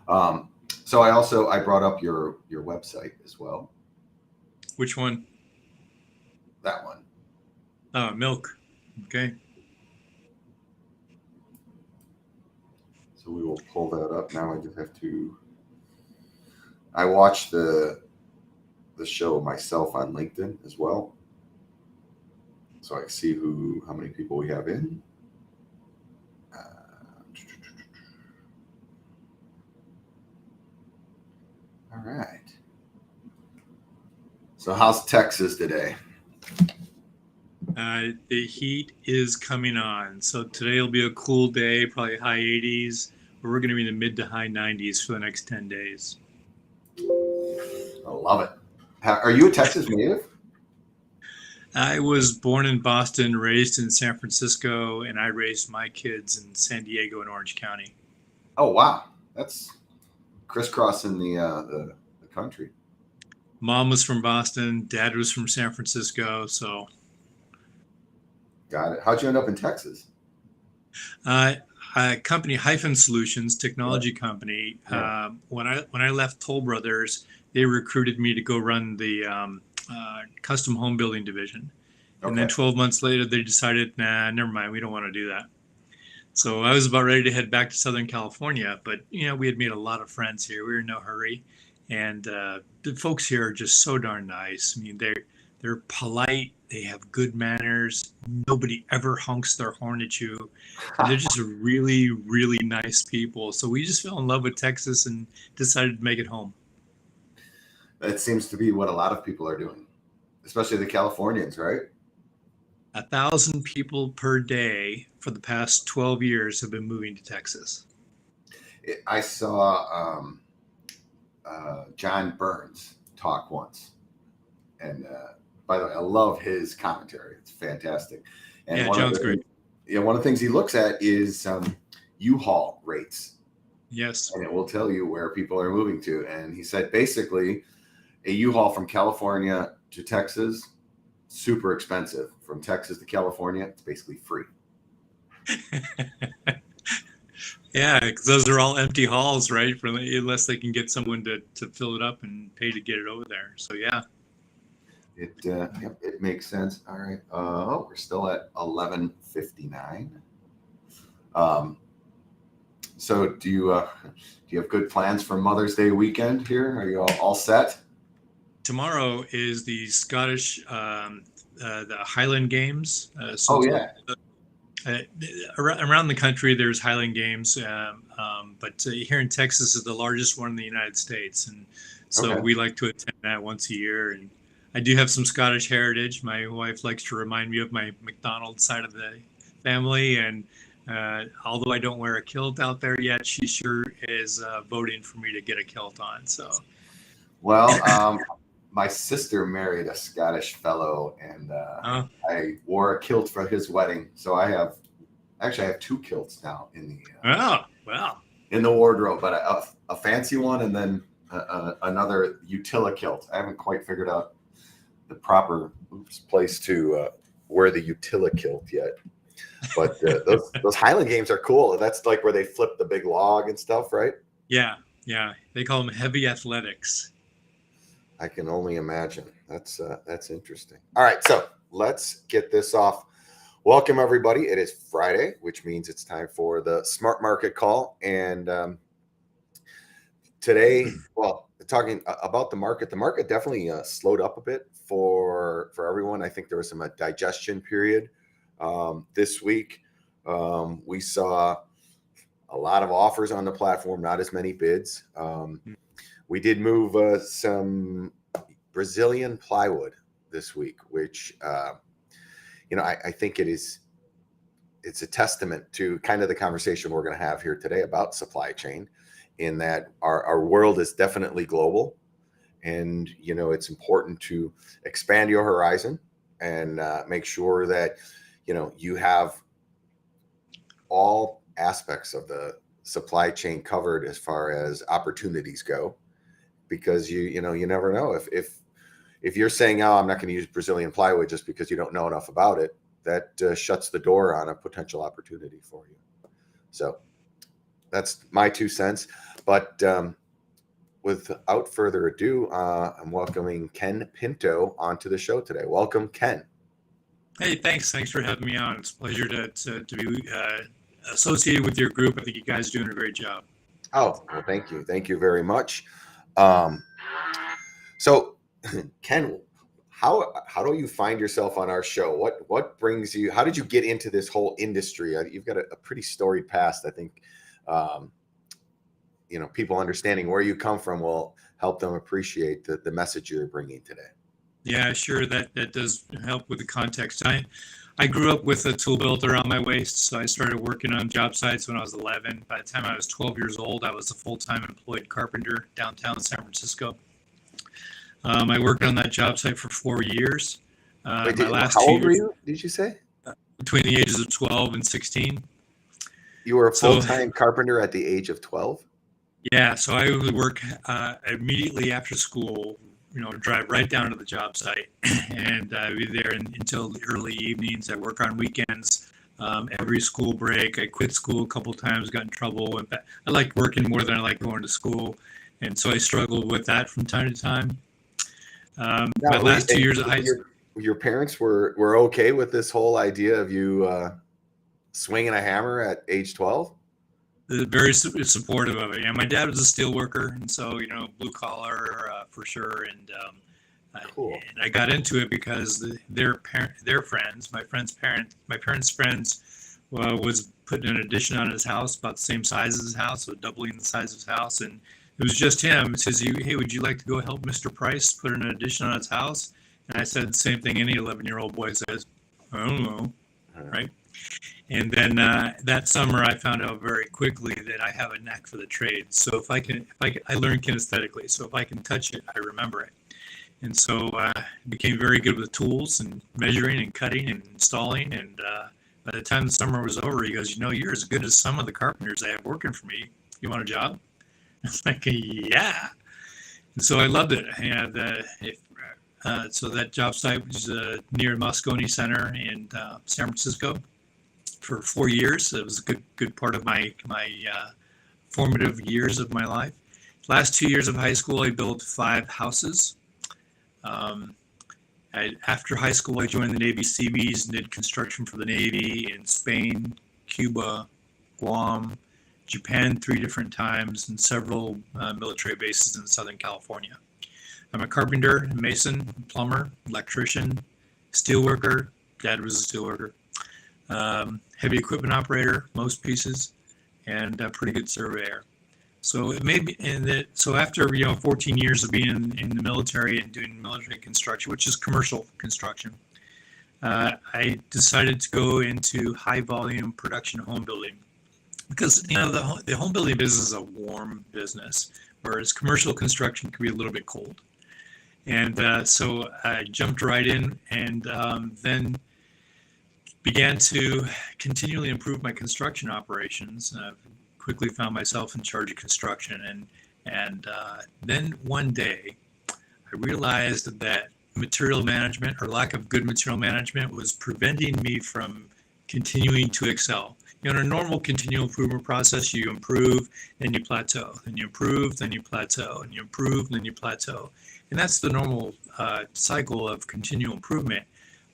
So I brought up your website as well. Which one? That one. Oh, milk. Okay. So we will pull that up. Now I just have to. I watched the show myself on LinkedIn as well, so I can see how many people we have in. All right. So how's Texas today? The heat is coming on. So today will be a cool day, probably high 80s, but we're going to be in the mid to high 90s for the next 10 days. I love it. Are you a Texas native? I was born in Boston, raised in San Francisco, and I raised my kids in San Diego and Orange County. Oh, wow. That's crisscrossing the country. Mom was from Boston, dad was from San Francisco, so. Got it. How'd you end up in Texas? A company, Hyphen Solutions, technology company. Yeah. When I left Toll Brothers, they recruited me to go run the custom home building division. Okay. And then 12 months later, they decided, nah, never mind, we don't want to do that. So I was about ready to head back to Southern California, but we had made a lot of friends here. We were in no hurry, and the folks here are just so darn nice. I mean, they're polite. They have good manners. Nobody ever honks their horn at you. And they're just really, really nice people. So we just fell in love with Texas and decided to make it home. That seems to be what a lot of people are doing, especially the Californians, right? 1,000 people per day for the past 12 years have been moving to Texas. I saw John Burns talk once, and by the way, I love his commentary. It's fantastic. And yeah, John's great. Yeah, one of the things he looks at is U-Haul rates. Yes. And it will tell you where people are moving to. And he said basically a U-Haul from California to Texas, super expensive. From Texas to California, it's basically free. Yeah, because those are all empty hauls, right? Unless they can get someone to fill it up and pay to get it over there. So yeah. It makes sense. All right. We're still at 11:59. So do you have good plans for Mother's Day weekend here? Are you all set? Tomorrow is the Scottish the Highland Games. Around the country, there's Highland Games, but here in Texas is the largest one in the United States, and so we like to attend that once a year. And I do have some Scottish heritage. My wife likes to remind me of my McDonald side of the family, and although I don't wear a kilt out there yet, she sure is voting for me to get a kilt on. So, well, my sister married a Scottish fellow, and I wore a kilt for his wedding. So I have two kilts now in the in the wardrobe, but a fancy one and then another Utila kilt. I haven't quite figured out the proper place to wear the Utila kilt yet. But those Highland Games are cool. That's like where they flip the big log and stuff, right? Yeah. They call them heavy athletics. I can only imagine. That's interesting. All right, so let's get this off. Welcome, everybody. It is Friday, which means it's time for the SmartMarket call. And today, talking about the market definitely slowed up a bit for everyone. I think there was some digestion period this week. We saw a lot of offers on the platform, not as many bids. We did move some Brazilian plywood this week, which I think it's a testament to kind of the conversation we're going to have here today about supply chain, in that our world is definitely global, and it's important to expand your horizon and make sure that you have all aspects of the supply chain covered as far as opportunities go, because you never know if you're saying, oh, I'm not going to use Brazilian plywood just because you don't know enough about it, that shuts the door on a potential opportunity for you. So that's my 2 cents. But without further ado, I'm welcoming Ken Pinto onto the show today. Welcome, Ken. Hey, thanks. Thanks for having me on. It's a pleasure to be associated with your group. I think you guys are doing a great job. Oh, well, thank you. Thank you very much. So, Ken, how do you find yourself on our show? What brings you? How did you get into this whole industry? You've got a pretty storied past. I think, people understanding where you come from will help them appreciate the message you're bringing today. Yeah, sure. That does help with the context. I grew up with a tool belt around my waist, so I started working on job sites when I was 11. By the time I was 12 years old, I was a full-time employed carpenter downtown San Francisco. I worked on that job site for 4 years. How old were you, did you say? Between the ages of 12 and 16. You were a full-time carpenter at the age of 12? Yeah, so I would work immediately after school, drive right down to the job site and be there until the early evenings. I work on weekends, every school break. I quit school a couple times, got in trouble. I liked working more than I liked going to school. And so I struggled with that from time to time. My last 2 years of high school. Your parents were okay with this whole idea of you swinging a hammer at age 12? Very supportive of it. Yeah, my dad was a steel worker, and so blue collar for sure. And cool. And I got into it because their friends, my parents' friends, was putting an addition on his house about the same size as his house, so doubling the size of his house, and it was just him. It says, "Hey, would you like to go help Mr. Price put an addition on his house?" And I said the same thing any 11-year-old boy says. I don't know, right? And then that summer, I found out very quickly that I have a knack for the trade. So I learned kinesthetically. So if I can touch it, I remember it. And so I became very good with tools and measuring and cutting and installing. And by the time the summer was over, he goes, "You're as good as some of the carpenters I have working for me. You want a job?" I was like, "Yeah." And so I loved it. And so that job site was near Moscone Center in San Francisco. For 4 years. It was a good part of my formative years of my life. Last 2 years of high school, I built 5 houses. After high school, I joined the Navy Seabees and did construction for the Navy in Spain, Cuba, Guam, Japan 3 different times, and several military bases in Southern California. I'm a carpenter, mason, plumber, electrician, steelworker. Dad was a steelworker. Heavy equipment operator, most pieces, and a pretty good surveyor. So it made me, so after 14 years of being in the military and doing military construction, which is commercial construction, I decided to go into high volume production home building because the home building business is a warm business, whereas commercial construction can be a little bit cold. And so I jumped right in and then began to continually improve my construction operations. Quickly found myself in charge of construction, and then one day I realized that material management or lack of good material management was preventing me from continuing to excel. In a normal continual improvement process, you improve, then you plateau, then you improve, then you plateau, and you improve, then you plateau. And that's the normal cycle of continual improvement.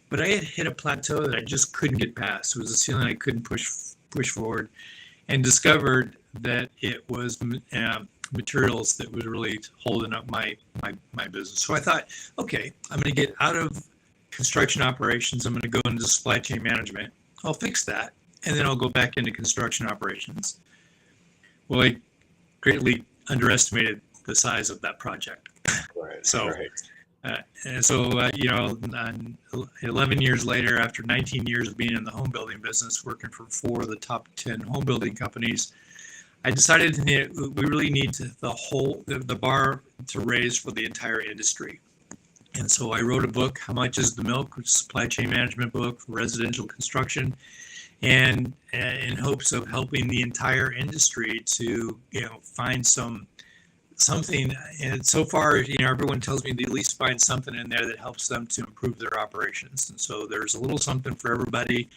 But I had hit a plateau that I just couldn't get past. It was a ceiling I couldn't push forward, and discovered that it was materials that was really holding up my business. So I thought, okay, I'm going to get out of construction operations. I'm going to go into supply chain management. I'll fix that, and then I'll go back into construction operations. Well, I greatly underestimated the size of that project. Right. So. Right. And so, 11 years later, after 19 years of being in the home building business, working for 4 of the top 10 home building companies, I decided we really need the bar to raise for the entire industry. And so I wrote a book, How Much is the Milk, which is a supply chain management book for residential construction, and in hopes of helping the entire industry to find something. And so far, everyone tells me they at least find something in there that helps them to improve their operations. And so there's a little something for everybody,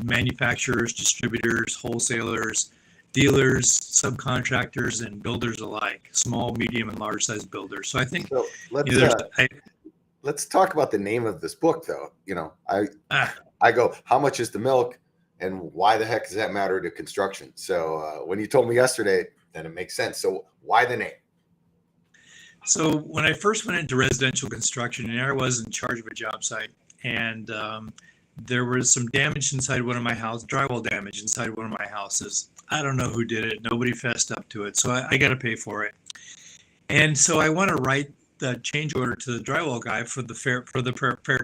manufacturers, distributors, wholesalers, dealers, subcontractors, and builders alike, small, medium, and large size builders. So I think So you know, let's talk about the name of this book, though. ah, I go, how much is the milk, and why the heck does that matter to construction? So when you told me yesterday, then it makes sense. So why the name? So when I first went into residential construction, and I was in charge of a job site, and there was some damage inside one of my houses, drywall damage inside one of my houses. I don't know who did it. Nobody fessed up to it, so I got to pay for it. And so I want to write the change order to the drywall guy for the fair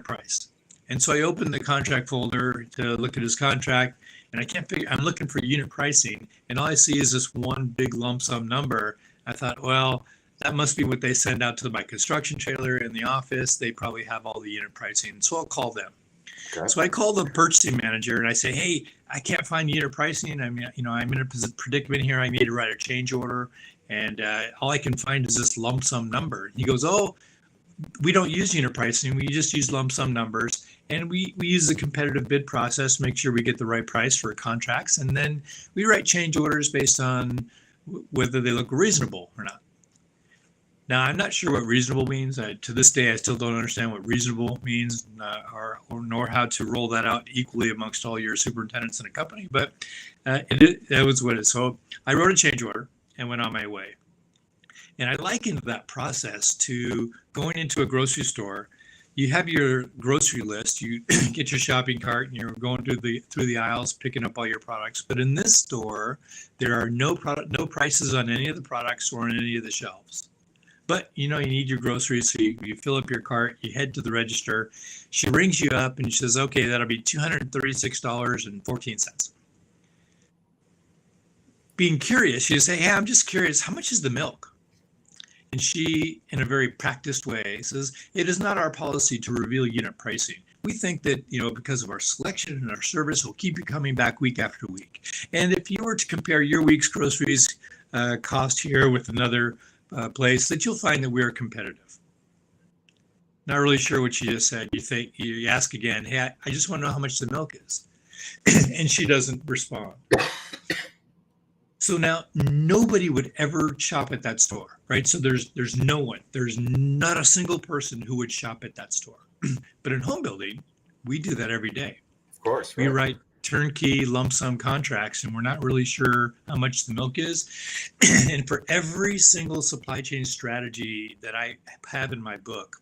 price. And so I opened the contract folder to look at his contract, and I can't figure. I'm looking for unit pricing, and all I see is this one big lump sum number. I thought, well, that must be what they send out to my construction trailer in the office. They probably have all the unit pricing. So I'll call them. Okay. So I call the purchasing manager and I say, hey, I can't find unit pricing. I'm in a predicament here. I need to write a change order. And all I can find is this lump sum number. And he goes, oh, we don't use unit pricing. We just use lump sum numbers. And we use the competitive bid process to make sure we get the right price for contracts. And then we write change orders based on whether they look reasonable or not. Now, I'm not sure what reasonable means. To this day, I still don't understand what reasonable means, or nor how to roll that out equally amongst all your superintendents in a company. But that was what it is. So I wrote a change order and went on my way. And I likened that process to going into a grocery store. You have your grocery list. You get your shopping cart, and you're going through the aisles, picking up all your products. But in this store, there are no prices on any of the products or on any of the shelves. But you need your groceries, so you fill up your cart, you head to the register. She rings you up and she says, okay, that'll be $236.14. Being curious, she says, hey, I'm just curious, how much is the milk? And she, in a very practiced way, says, it is not our policy to reveal unit pricing. We think that, because of our selection and our service, we'll keep you coming back week after week. And if you were to compare your week's groceries cost here with another place, that you'll find that we're competitive. Not really sure what she just said. You ask again, hey, I just want to know how much the milk is. And she doesn't respond. So now nobody would ever shop at that store, right? So there's no one. There's not a single person who would shop at that store. But in home building, we do that every day. Of course. Right? We write turnkey lump sum contracts, and we're not really sure how much the milk is. And for every single supply chain strategy that I have in my book,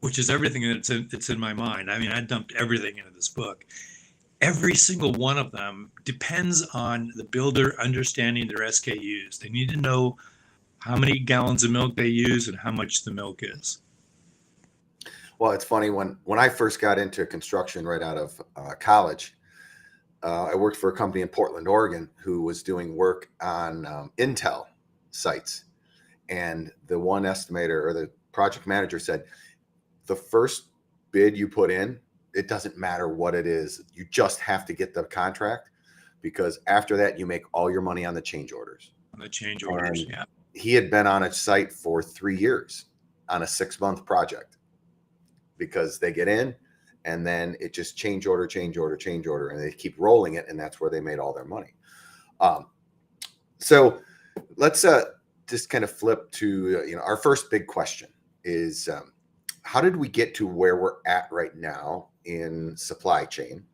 which is everything that's in my mind. I mean, I dumped everything into this book. Every single one of them depends on the builder understanding their SKUs. They need to know how many gallons of milk they use and how much the milk is. Well, it's funny, when I first got into construction right out of college, I worked for a company in Portland, Oregon, who was doing work on Intel sites. And the one estimator or the project manager said, the first bid you put in, it doesn't matter what it is. You just have to get the contract, because after that, you make all your money on the change orders. On the change orders, and yeah. He had been on a site for 3 years on a 6-month project, because they get in and then it just change order, and they keep rolling it. And that's where they made all their money. So let's just kind of flip to, our first big question is, how did we get to where we're at right now in supply chain?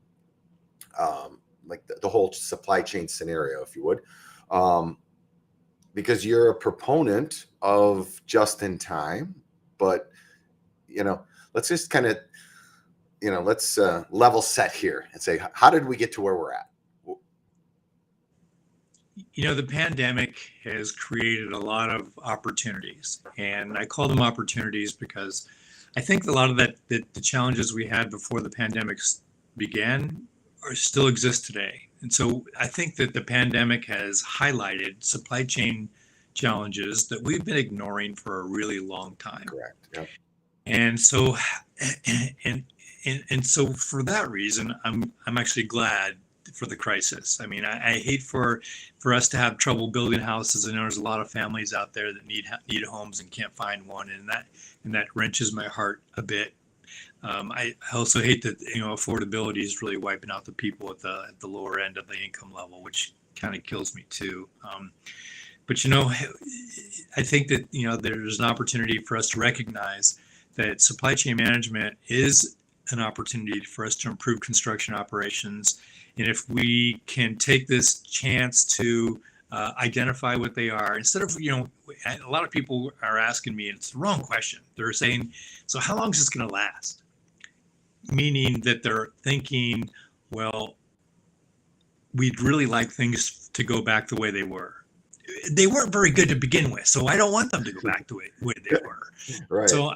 Like the whole supply chain scenario, if you would, because you're a proponent of just in time, but let's just kind of, let's level set here and say, how did we get to where we're at? The pandemic has created a lot of opportunities, and I call them opportunities because I think a lot of the challenges we had before the pandemic began still exist today. And so I think that the pandemic has highlighted supply chain challenges that we've been ignoring for a really long time. Correct. Yep. And so, and so for that reason, I'm actually glad for the crisis. I mean, I hate for us to have trouble building houses, and there's a lot of families out there that need homes and can't find one, and that wrenches my heart a bit. I also hate that affordability is really wiping out the people at the lower end of the income level, which kind of kills me too. But I think that there's an opportunity for us to recognize that supply chain management is an opportunity for us to improve construction operations. And if we can take this chance to identify what they are, instead of, a lot of people are asking me, and it's the wrong question. They're saying, so how long is this going to last? Meaning that they're thinking, well, we'd really like things to go back the way they were. They weren't very good to begin with, so I don't want them to go back the way they were. Right. So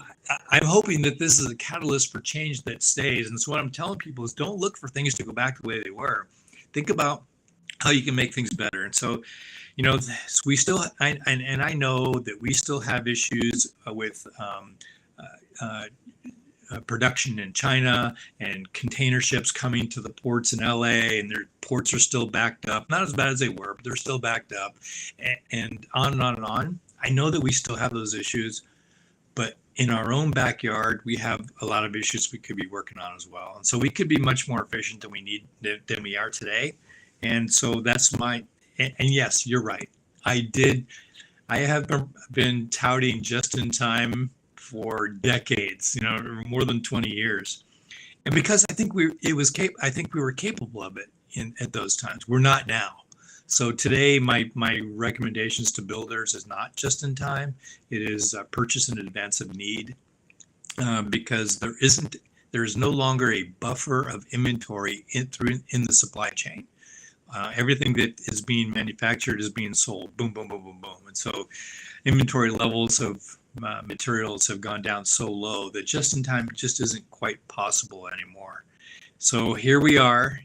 I'm hoping that this is a catalyst for change that stays. And so what I'm telling people is, don't look for things to go back the way they were. Think about how you can make things better. And so, we still, and I know that we still have issues with production in China and container ships coming to the ports in LA, and their ports are still backed up. Not as bad as they were, but they're still backed up, and on and on and on. I know that we still have those issues, but in our own backyard, we have a lot of issues we could be working on as well. And so we could be much more efficient than we are today. And so that's and yes, you're right. I have been touting just in time for decades, more than 20 years. And because I think we were capable of it at those times. We're not now. So today, my recommendations to builders is not just in time. It is purchase in advance of need, because there is no longer a buffer of inventory in the supply chain. Everything that is being manufactured is being sold. Boom, boom, boom, boom, boom. And so inventory levels of materials have gone down so low that just in time just isn't quite possible anymore. So here we are.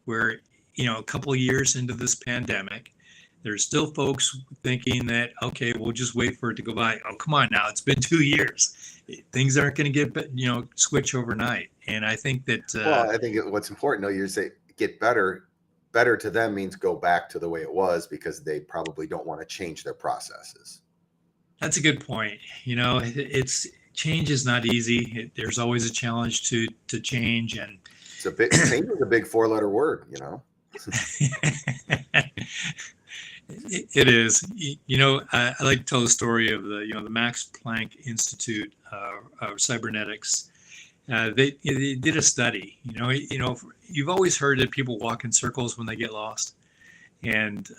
We're a couple of years into this pandemic. There's still folks thinking that, okay, we'll just wait for it to go by. Oh, come on now, it's been 2 years. Things aren't going to get switch overnight. And I think that well, I think what's important, though, you say get better. Better to them means go back to the way it was, because they probably don't want to change their processes. That's a good point. It's change is not easy. There's always a challenge to change, and change is a big 4-letter word. It is. I like to tell the story of the Max Planck Institute of Cybernetics. They did a study. You've always heard that people walk in circles when they get lost, and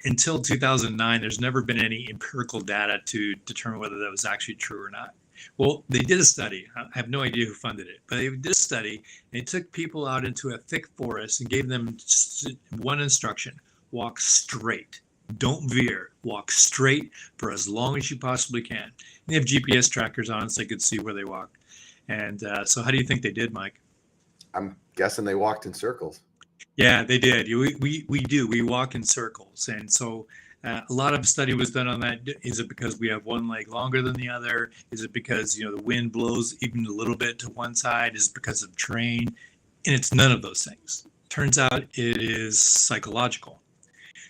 until 2009, there's never been any empirical data to determine whether that was actually true or not. Well, they did a study. I have no idea who funded it, but they did a study. They took people out into a thick forest and gave them one instruction: walk straight. Don't veer. Walk straight for as long as you possibly can. And they have GPS trackers on, so they could see where they walked. And so how do you think they did, Mike? I'm guessing they walked in circles. Yeah, they did. We do. We walk in circles. And so a lot of study was done on that. Is it because we have one leg longer than the other? Is it because, the wind blows even a little bit to one side? Is it because of terrain? And it's none of those things. Turns out it is psychological.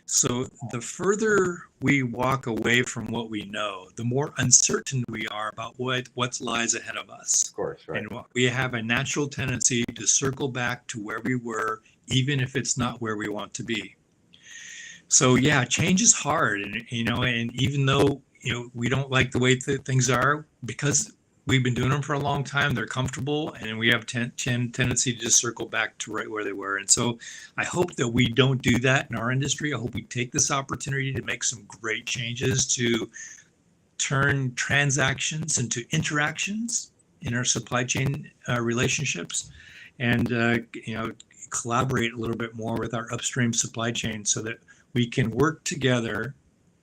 So the further we walk away from what we know, the more uncertain we are about what lies ahead of us. Of course, right. And we have a natural tendency to circle back to where we were, even if it's not where we want to be. So yeah, change is hard, and even though we don't like the way things are, because we've been doing them for a long time, they're comfortable, and we have tendency to just circle back to right where they were. And so I hope that we don't do that in our industry. I hope we take this opportunity to make some great changes to turn transactions into interactions in our supply chain relationships, and collaborate a little bit more with our upstream supply chain so that we can work together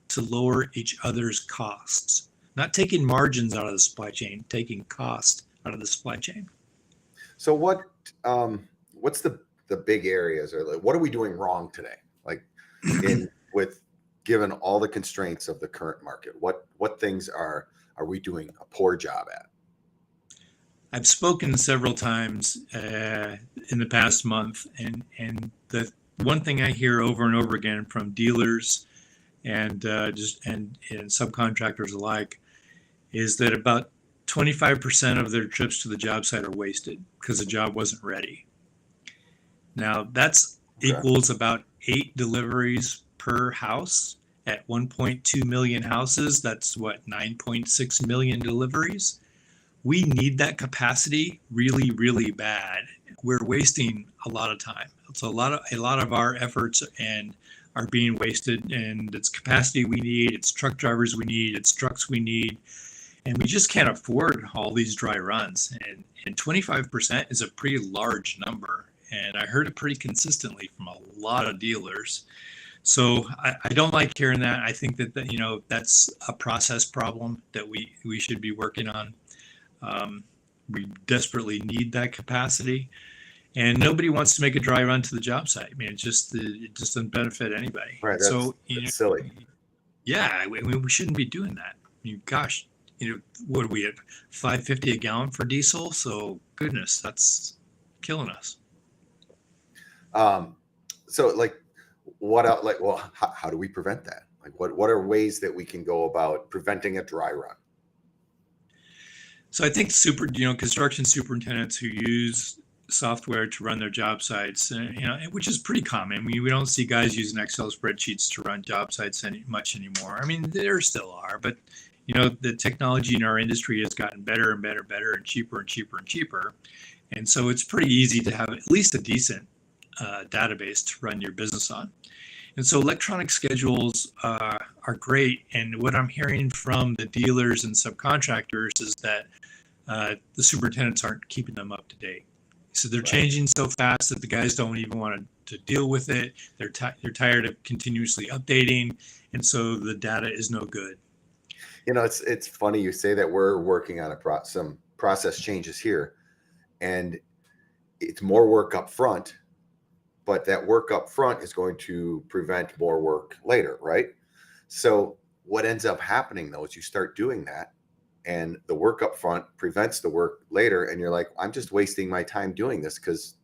to lower each other's costs. Not taking margins out of the supply chain, taking cost out of the supply chain. So what's the big areas, or what are we doing wrong today? Like with given all the constraints of the current market, what things are we doing a poor job at? I've spoken several times in the past month, and the one thing I hear over and over again from dealers and subcontractors alike is that about 25% of their trips to the job site are wasted because the job wasn't ready. Now that's equals about 8 deliveries per house at 1.2 million houses. That's what, 9.6 million deliveries. We need that capacity really, really bad. We're wasting a lot of time. It's a lot of our efforts and are being wasted, and it's capacity we need, it's truck drivers we need, it's trucks we need, and we just can't afford all these dry runs. And 25% is a pretty large number, and I heard it pretty consistently from a lot of dealers. So I don't like hearing that. I think that that's a process problem that we should be working on. We desperately need that capacity, and nobody wants to make a dry run to the job site. I mean, it just doesn't benefit anybody. Right. So That's silly. yeah, we shouldn't be doing that. I mean, gosh, what are we at, 5.50 a gallon for diesel? So goodness, that's killing us. So like, what else? Like, well, how do we prevent that? Like, what are ways that we can go about preventing a dry run? So I think construction superintendents who use software to run their job sites, which is pretty common. I mean, we don't see guys using Excel spreadsheets to run job sites much anymore. I mean, there still are, but the technology in our industry has gotten better and better, and cheaper and cheaper and cheaper. And so it's pretty easy to have at least a decent database to run your business on. And so electronic schedules are great. And what I'm hearing from the dealers and subcontractors is that the superintendents aren't keeping them up to date. So they're changing so fast that the guys don't even want to deal with it. They're tired of continuously updating. And so the data is no good. It's funny you say that. We're working on some process changes here, and it's more work up front, but that work up front is going to prevent more work later, right? So what ends up happening though is you start doing that, and the work up front prevents the work later, and you're like, I'm just wasting my time doing this because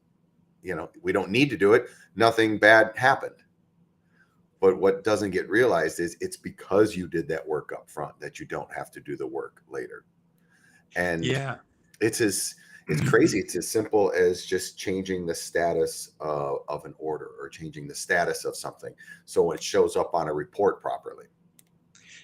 we don't need to do it. Nothing bad happened. But what doesn't get realized is it's because you did that work up front that you don't have to do the work later. And yeah, it's crazy. It's as simple as just changing the status of an order, or changing the status of something so it shows up on a report properly.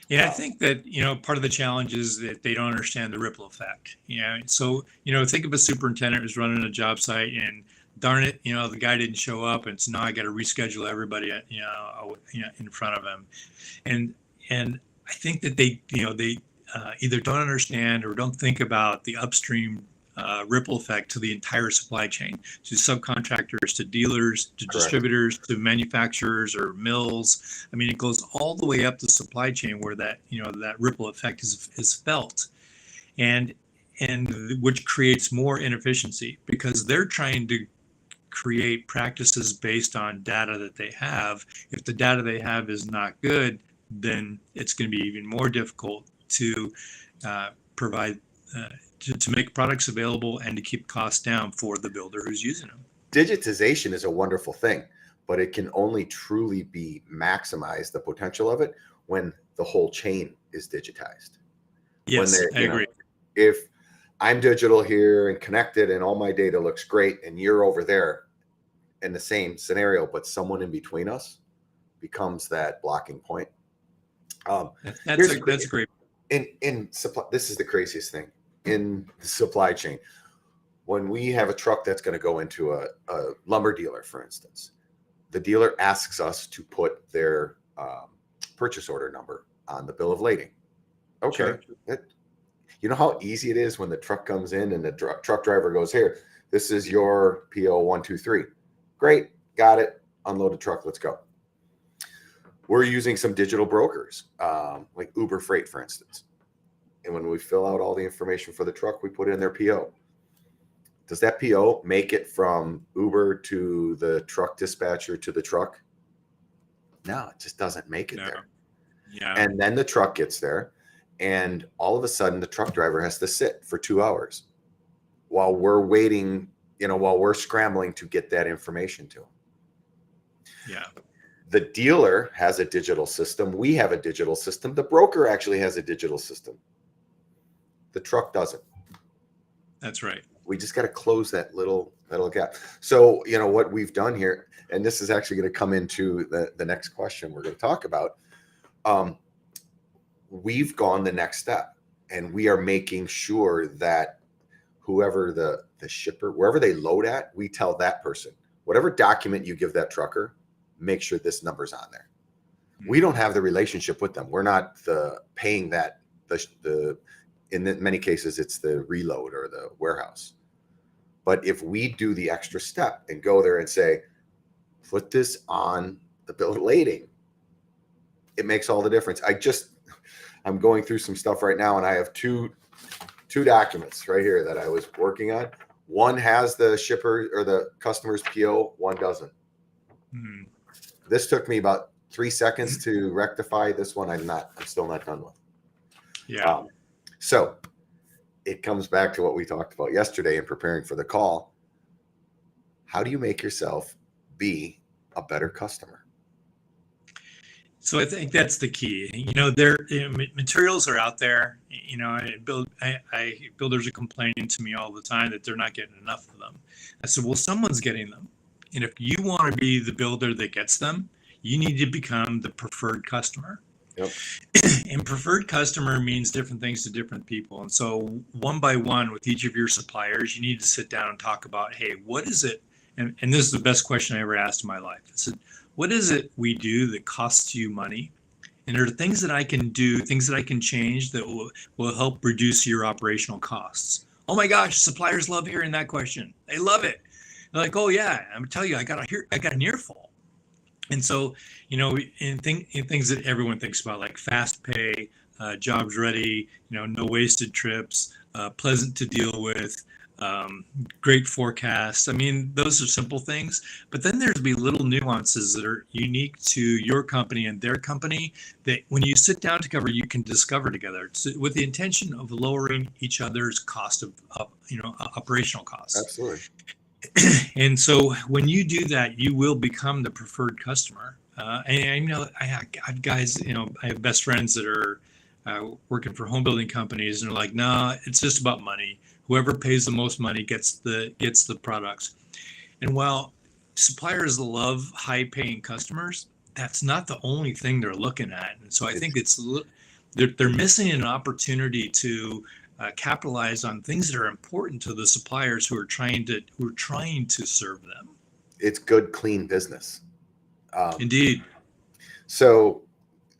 Yeah, I think that, part of the challenge is that they don't understand the ripple effect. So, think of a superintendent who's running a job site, and darn it, the guy didn't show up, and so now I got to reschedule everybody, in front of him. And I think that they either don't understand or don't think about the upstream ripple effect to the entire supply chain, to subcontractors, to dealers, to distributors, to manufacturers or mills. I mean, it goes all the way up the supply chain where that ripple effect is felt, and which creates more inefficiency because they're trying to create practices based on data that they have. If the data they have is not good, then it's going to be even more difficult to provide to make products available and to keep costs down for the builder who's using them. Digitization is a wonderful thing, but it can only truly be maximized, the potential of it, when the whole chain is digitized. Yes, I agree. If I'm digital here and connected and all my data looks great, and you're over there in the same scenario, but someone in between us becomes that blocking point. That's a great. In supply, this is the craziest thing in the supply chain. When we have a truck that's going to go into a lumber dealer, for instance, the dealer asks us to put their purchase order number on the bill of lading. Okay. Sure. You know how easy it is when the truck comes in and the truck driver goes, here, this is your PO 123. Great. Got it. Unload the truck. Let's go. We're using some digital brokers, like Uber Freight, for instance. And when we fill out all the information for the truck, we put in their PO. Does that PO make it from Uber to the truck dispatcher to the truck? No, it just doesn't make it there. Yeah. And then the truck gets there, and all of a sudden the truck driver has to sit for 2 hours while we're waiting, while we're scrambling to get that information to him. Yeah. The dealer has a digital system. We have a digital system. The broker actually has a digital system. The truck doesn't. That's right. We just got to close that little That'll gap. So, what we've done here, and this is actually going to come into the next question we're going to talk about. We've gone the next step, and we are making sure that whoever the shipper, wherever they load at, we tell that person, whatever document you give that trucker, make sure this number's on there. We don't have the relationship with them. We're not paying that. In many cases, it's the reload or the warehouse. But if we do the extra step and go there and say, put this on the bill of lading, it makes all the difference. I'm going through some stuff right now, and I have two documents right here that I was working on. One has the shipper or the customer's PO, one doesn't. Hmm. This took me about 3 seconds to rectify. This one I'm still not done with. Yeah. So it comes back to what we talked about yesterday in preparing for the call. How do you make yourself be a better customer? So I think that's the key. Materials are out there. Builders are complaining to me all the time that they're not getting enough of them. I said, well, someone's getting them. And if you want to be the builder that gets them, you need to become the preferred customer. Yep. And preferred customer means different things to different people. And so one by one with each of your suppliers, you need to sit down and talk about, hey, what is it? And this is the best question I ever asked in my life. I said, what is it we do that costs you money? And there are things that I can do, things that I can change that will help reduce your operational costs. Oh my gosh, suppliers love hearing that question. They love it. They're like, oh yeah, I'm telling you, I got an earful. And so, in things that everyone thinks about, like fast pay, jobs ready, no wasted trips, pleasant to deal with, great forecasts. I mean, those are simple things. But then there's be little nuances that are unique to your company and their company that when you sit down together, you can discover together with the intention of lowering each other's cost of operational costs. Absolutely. And so when you do that, you will become the preferred customer. And I have guys, I have best friends that are working for home building companies, and they're like, nah, it's just about money. Whoever pays the most money gets the products. And while suppliers love high-paying customers, that's not the only thing they're looking at. And so I think they're missing an opportunity to capitalize on things that are important to the suppliers who are trying to serve them. It's good, clean business. Indeed. So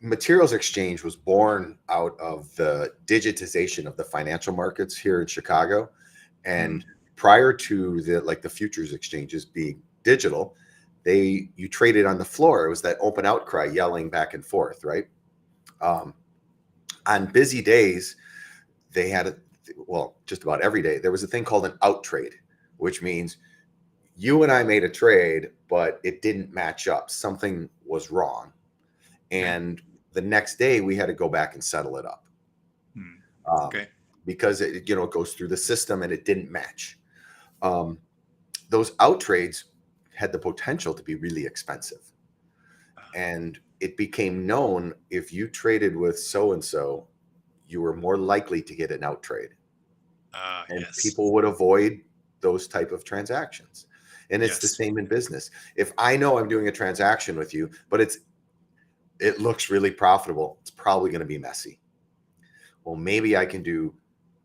Materials Exchange was born out of the digitization of the financial markets here in Chicago. And prior to the futures exchanges being digital, you traded on the floor. It was that open outcry yelling back and forth, right? On busy days, they had just about every day, there was a thing called an out trade, which means you and I made a trade, but it didn't match up. Something was wrong. And the next day we had to go back and settle it up. Okay. Because it goes through the system and it didn't match. Those out trades had the potential to be really expensive. And it became known if you traded with so-and-so, you were more likely to get an out trade. And yes. people would avoid those type of transactions. And it's the same in business. If I know I'm doing a transaction with you, but it looks really profitable, it's probably going to be messy. Well, maybe I can do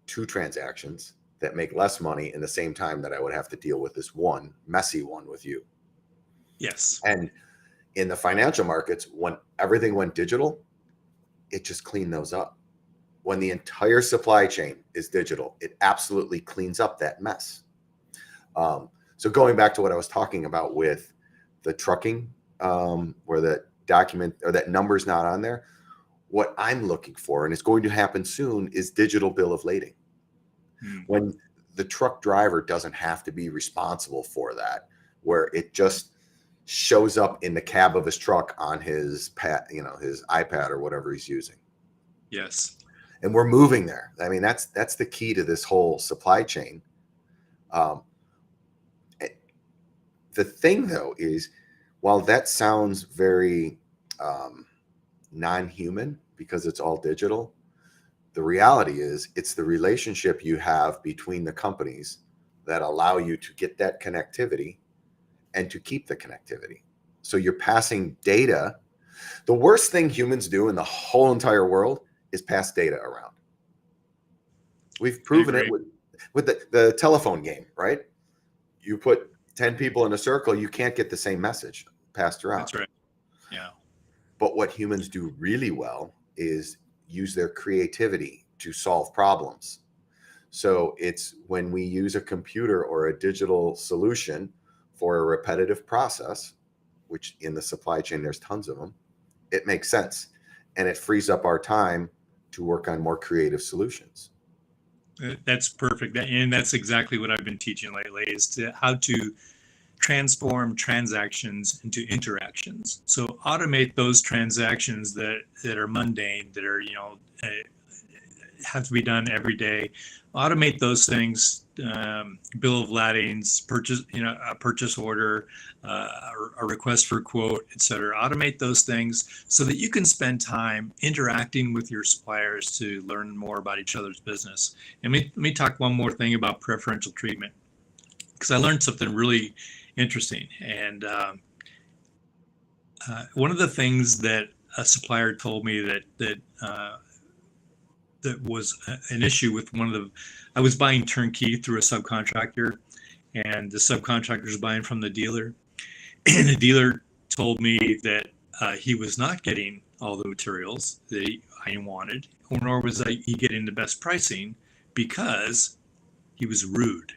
2 transactions that make less money in the same time that I would have to deal with this one messy one with you. Yes. And in the financial markets, when everything went digital, it just cleaned those up. When the entire supply chain is digital, it absolutely cleans up that mess. So going back to what I was talking about with the trucking, where that document or that number's not on there, what I'm looking for, and it's going to happen soon, is digital bill of lading. When the truck driver doesn't have to be responsible for that, where it just shows up in the cab of his truck on his his iPad or whatever he's using. Yes. And we're moving there. I mean, that's the key to this whole supply chain. The thing, though, is while that sounds very non-human because it's all digital, the reality is it's the relationship you have between the companies that allow you to get that connectivity and to keep the connectivity. So you're passing data. The worst thing humans do in the whole entire world is pass data around. We've proven it with the telephone game, right? You put 10 people in a circle, you can't get the same message passed around. That's right. Yeah. But what humans do really well is use their creativity to solve problems. So it's when we use a computer or a digital solution for a repetitive process, which in the supply chain, there's tons of them, it makes sense. And it frees up our time to work on more creative solutions. That's perfect. And that's exactly what I've been teaching lately, is how to transform transactions into interactions. So automate those transactions that are mundane, that are, have to be done every day. Automate those things, bill of ladings, purchase, a purchase order, a request for quote, et cetera. Automate those things so that you can spend time interacting with your suppliers to learn more about each other's business. And let me talk one more thing about preferential treatment, because I learned something really interesting. And one of the things that a supplier told me that was an issue with I was buying turnkey through a subcontractor, and the subcontractor was buying from the dealer. And the dealer told me that he was not getting all the materials that I wanted, nor was he getting the best pricing, because he was rude.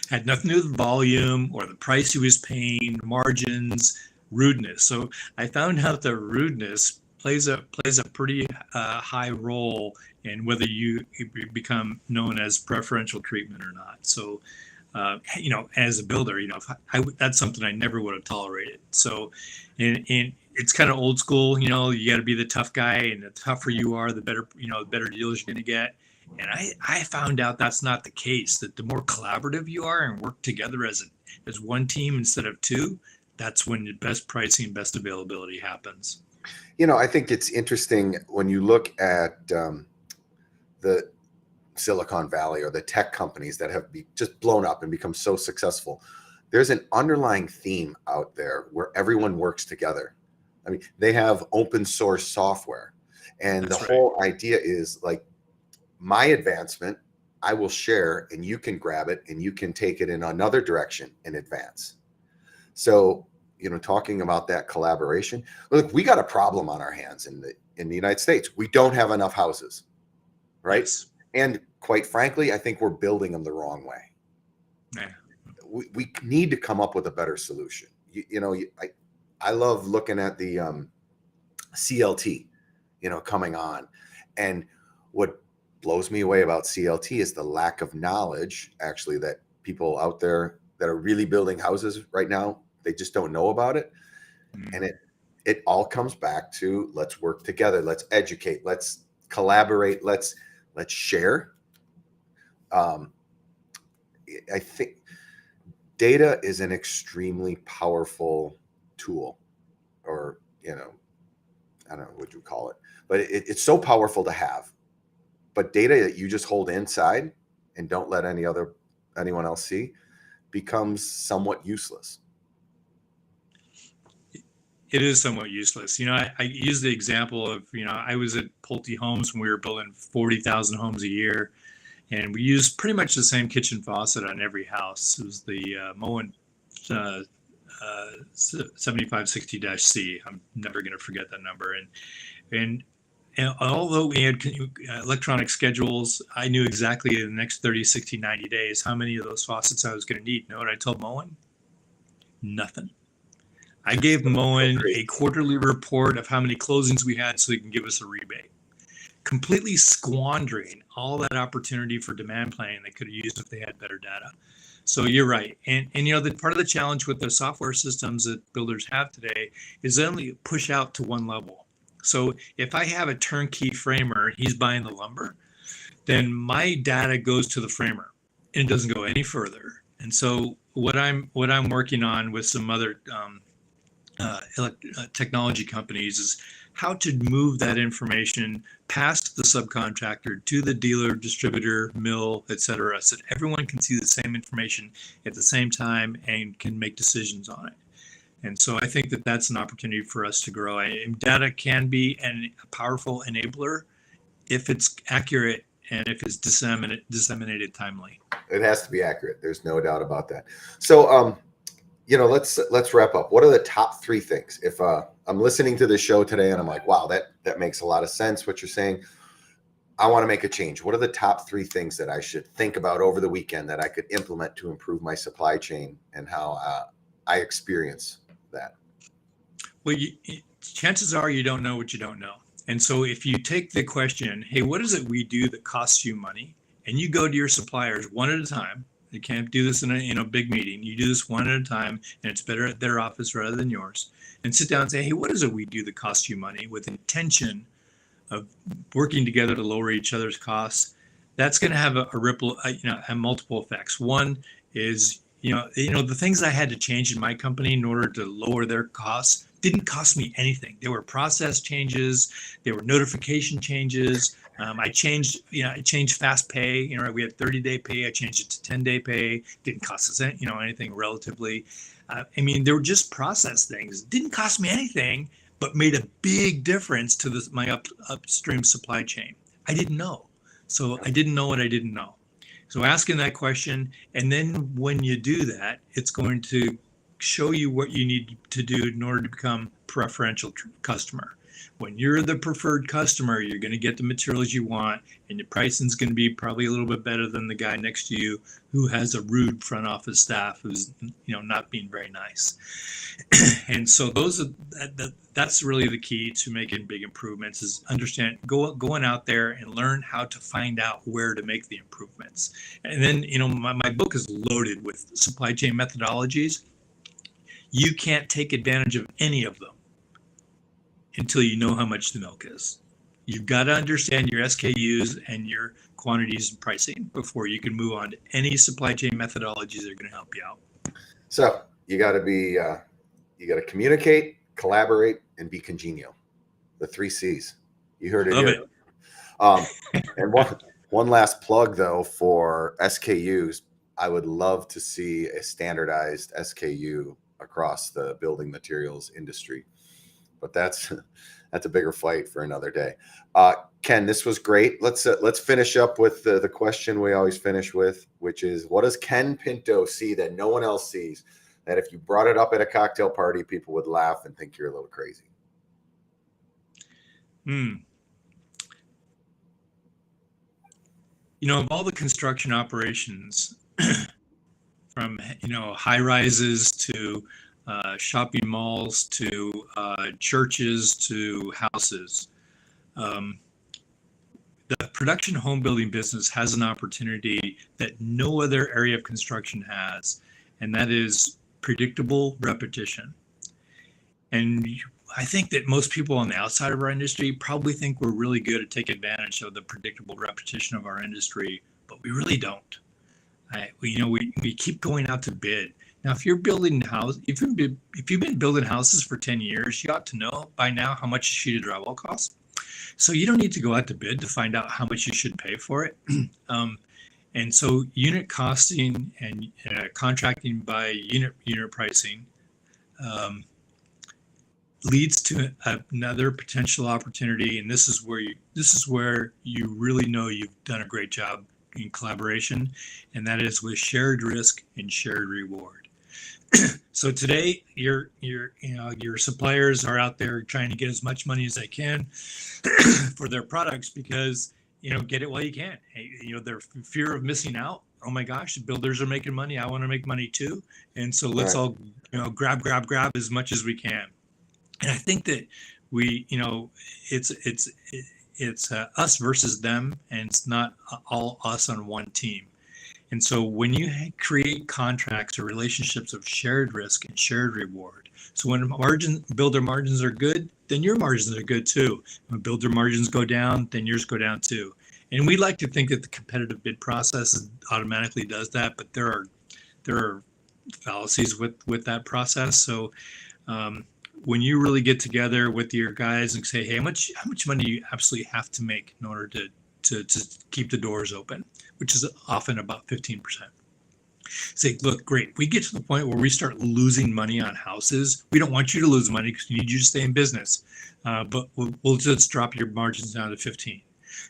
Had nothing to do with volume or the price he was paying, margins, rudeness. So I found out that rudeness plays a pretty high role in whether you become known as preferential treatment or not. So, as a builder, that's something I never would have tolerated. So, and it's kind of old school. You got to be the tough guy, and the tougher you are, the better deals you're going to get. And I found out that's not the case. That the more collaborative you are and work together as one team instead of two, that's when the best pricing, best availability happens. I think it's interesting when you look at the Silicon Valley or the tech companies that have just blown up and become so successful. There's an underlying theme out there where everyone works together. I mean, they have open source software, and the whole idea is like, my advancement, I will share, and you can grab it and you can take it in another direction and advance. So, talking about that collaboration, look, we got a problem on our hands in the United States. We don't have enough houses, right? Yes. And quite frankly, I think we're building them the wrong way. Yeah. We need to come up with a better solution. I love looking at the CLT, coming on, and what blows me away about CLT is the lack of knowledge, actually, that people out there that are really building houses right now, they just don't know about it. And it all comes back to, let's work together, let's educate, let's collaborate, let's share. I think data is an extremely powerful tool, or I don't know what you call it, but it's so powerful to have. But data that you just hold inside and don't let anyone else see becomes somewhat useless. It is somewhat useless. I use the example of, I was at Pulte Homes when we were building 40,000 homes a year, and we used pretty much the same kitchen faucet on every house. It was the Moen 7560-C. I'm never going to forget that number. And although we had electronic schedules, I knew exactly in the next 30, 60, 90 days how many of those faucets I was going to need. You know what I told Moen? Nothing. I gave Moen a quarterly report of how many closings we had so they can give us a rebate. Completely squandering all that opportunity for demand planning they could have used if they had better data. So you're right. And the part of the challenge with the software systems that builders have today is they only push out to one level. So if I have a turnkey framer, he's buying the lumber, then my data goes to the framer and it doesn't go any further. And so what I'm working on with some other technology companies is how to move that information past the subcontractor to the dealer, distributor, mill, et cetera, so that everyone can see the same information at the same time and can make decisions on it. And so I think that that's an opportunity for us to grow. And data can be a powerful enabler if it's accurate and if it's disseminated timely. It has to be accurate. There's no doubt about that. So, let's wrap up. What are the top 3 things? If I'm listening to this show today and I'm like, wow, that makes a lot of sense what you're saying. I want to make a change. What are the top 3 things that I should think about over the weekend that I could implement to improve my supply chain and how I experience that? Well, chances are you don't know what you don't know. And so if you take the question, hey, what is it we do that costs you money? And you go to your suppliers one at a time. You can't do this in a big meeting. You do this one at a time, and it's better at their office rather than yours. And sit down and say, hey, what is it we do that costs you money, with intention of working together to lower each other's costs? That's going to have a ripple, and multiple effects. One is, the things I had to change in my company in order to lower their costs didn't cost me anything. There were process changes, there were notification changes. I changed fast pay. We had 30-day pay. I changed it to 10-day pay. Didn't cost us anything relatively. There were just process things. Didn't cost me anything, but made a big difference to my upstream supply chain. I didn't know. So I didn't know what I didn't know. So asking that question, and then when you do that, it's going to show you what you need to do in order to become preferential customer. When you're the preferred customer, you're going to get the materials you want, and your pricing is going to be probably a little bit better than the guy next to you who has a rude front office staff who's not being very nice. And so that's really the key to making big improvements, is going out there and learn how to find out where to make the improvements. And then my book is loaded with supply chain methodologies. You can't take advantage of any of them until you know how much the milk is. You've got to understand your SKUs and your quantities and pricing before you can move on to any supply chain methodologies that are going to help you out. So you got to communicate, collaborate, and be congenial. The 3 C's. You heard it here. And one last plug though for SKUs. I would love to see a standardized SKU across the building materials industry, but that's a bigger fight for another day. Ken, this was great. Let's finish up with the question we always finish with, which is, what does Ken Pinto see that no one else sees, that if you brought it up at a cocktail party, people would laugh and think you're a little crazy? Of all the construction operations, from high rises to shopping malls to churches to houses, the production home building business has an opportunity that no other area of construction has, and that is predictable repetition. And I think that most people on the outside of our industry probably think we're really good at taking advantage of the predictable repetition of our industry, but we really don't. We keep going out to bid. Now, if you're building if you've been building houses for 10 years, you ought to know by now how much a sheet of drywall costs. So you don't need to go out to bid to find out how much you should pay for it. And so unit costing and contracting by unit pricing leads to another potential opportunity. And this is where you really know you've done a great job in collaboration, and that is with shared risk and shared reward. So today, your suppliers are out there trying to get as much money as they can for their products because get it while you can. Their fear of missing out. Oh my gosh, the builders are making money. I want to make money too, and so let's all grab as much as we can. And I think that it's us versus them, and it's not all us on one team. And so when you create contracts or relationships of shared risk and shared reward, so when builder margins are good, then your margins are good too. When builder margins go down, then yours go down too. And we like to think that the competitive bid process automatically does that, but there are fallacies with that process. So when you really get together with your guys and say, hey, how much money do you absolutely have to make in order to keep the doors open, which is often about 15%. Say, look, great. We get to the point where we start losing money on houses. We don't want you to lose money because we need you to stay in business. But we'll just drop your margins down to 15.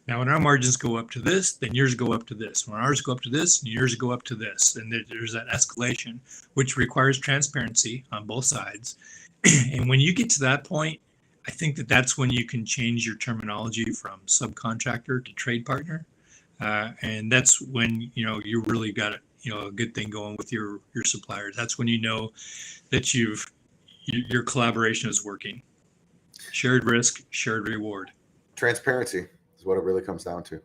Now, when our margins go up to this, then yours go up to this. When ours go up to this, yours go up to this. And there's that escalation, which requires transparency on both sides. And when you get to that point, I think that's when you can change your terminology from subcontractor to trade partner. And that's when, you really got a good thing going with your suppliers. That's when you know that your collaboration is working. Shared risk, shared reward. Transparency is what it really comes down to.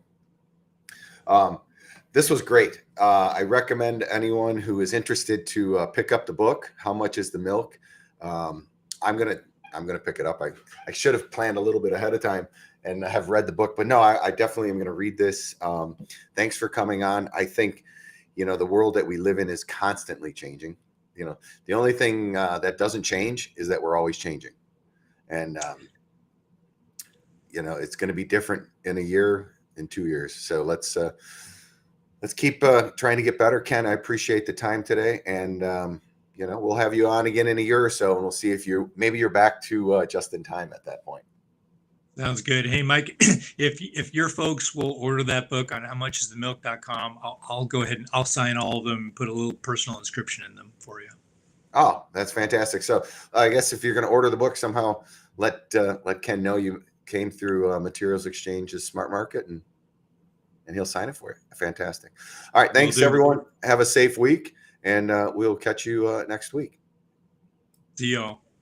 This was great. I recommend anyone who is interested to pick up the book, How Much is the Milk? I'm gonna pick it up. I should have planned a little bit ahead of time and have read the book, but no, I definitely am going to read this. Thanks for coming on. I think, the world that we live in is constantly changing. The only thing that doesn't change is that we're always changing. And, it's going to be different in a year, in 2 years. So let's keep trying to get better. Ken, I appreciate the time today. And, we'll have you on again in a year or so, and we'll see if maybe you're back to just in time at that point. Sounds good. Hey, Mike, if your folks will order that book on howmuchisthemilk.com, I'll go ahead and I'll sign all of them and put a little personal inscription in them for you. Oh, that's fantastic. So I guess if you're going to order the book somehow, let Ken know you came through Materials Exchange's SmartMarket, and he'll sign it for you. Fantastic. All right. Thanks, everyone. Have a safe week, and we'll catch you next week. See y'all.